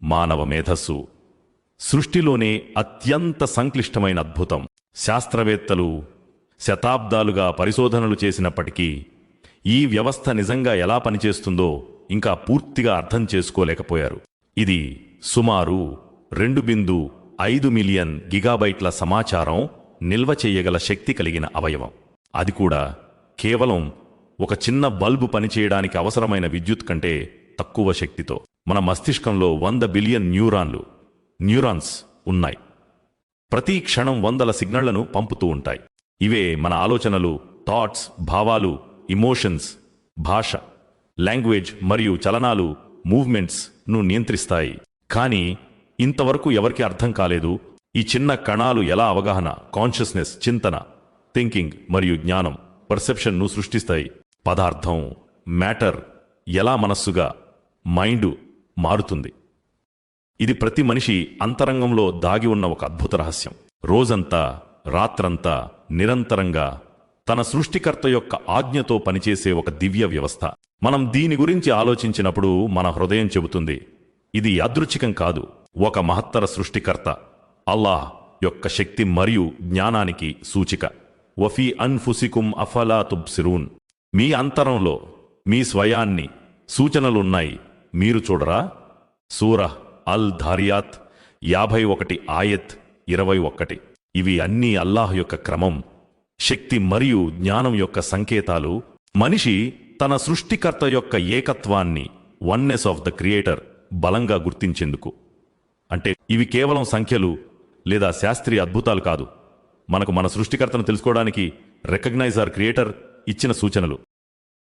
మానవ మేధస్సు సృష్టిలోనే అత్యంత సంక్లిష్టమైన అద్భుతం. శాస్త్రవేత్తలు శతాబ్దాలుగా పరిశోధనలు చేసినప్పటికీ ఈ వ్యవస్థ నిజంగా ఎలా పనిచేస్తుందో ఇంకా పూర్తిగా అర్థం చేసుకోలేకపోయారు. ఇది సుమారు 2.5 మిలియన్ గిగాబైట్ల సమాచారం నిల్వ చెయ్యగల శక్తి కలిగిన అవయవం. అది కూడా కేవలం ఒక చిన్న బల్బు పనిచేయడానికి అవసరమైన విద్యుత్ కంటే తక్కువ శక్తితో. మన మస్తిష్కంలో 100 బిలియన్ న్యూరాన్స్ ఉన్నాయి. ప్రతి క్షణం వందల సిగ్నళ్లను పంపుతూ ఉంటాయి. ఇవే మన ఆలోచనలు, థాట్స్, భావాలు, ఇమోషన్స్, భాష, లాంగ్వేజ్ మరియు చలనాలు, మూవ్మెంట్స్ ను నియంత్రిస్తాయి. కానీ ఇంతవరకు ఎవరికి అర్థం కాలేదు ఈ చిన్న కణాలు ఎలా అవగాహన, కాన్షియస్నెస్, చింతన, థింకింగ్ మరియు జ్ఞానం, పర్సెప్షన్ ను సృష్టిస్తాయి. పదార్థం, మ్యాటర్ ఎలా మనస్సుగా, మైండు మారుతుంది. ఇది ప్రతి మనిషి అంతరంగంలో దాగి ఉన్న ఒక అద్భుత రహస్యం. రోజంతా, రాత్రంతా నిరంతరంగా తన సృష్టికర్త యొక్క ఆజ్ఞతో పనిచేసే ఒక దివ్య వ్యవస్థ. మనం దీని గురించి ఆలోచించినప్పుడు మన హృదయం చెబుతుంది, ఇది యాదృచ్ఛికం కాదు, ఒక మహత్తర సృష్టికర్త అల్లాహ్ యొక్క శక్తి మరియు జ్ఞానానికి సూచిక. వఫీ అన్ఫుసికుం అఫలా తుబ్సిరూన్. మీ అంతరంలో, మీ స్వయాన్ని సూచనలున్నాయి, మీరు చూడరా? సూరహ్ అల్ ధారియాత్ 51 ఆయత్ 21. ఇవి అన్నీ అల్లాహ్ యొక్క క్రమం, శక్తి మరియు జ్ఞానం యొక్క సంకేతాలు. మనిషి తన సృష్టికర్త యొక్క ఏకత్వాన్ని, వన్నెస్ ఆఫ్ ద క్రియేటర్ బలంగా గుర్తించేందుకు. అంటే ఇవి కేవలం సంఖ్యలు లేదా శాస్త్రీయ అద్భుతాలు కాదు, మనకు మన సృష్టికర్తను తెలుసుకోవడానికి రికగ్నైజ్ ఆర్ క్రియేటర్ ఇచ్చిన సూచనలు.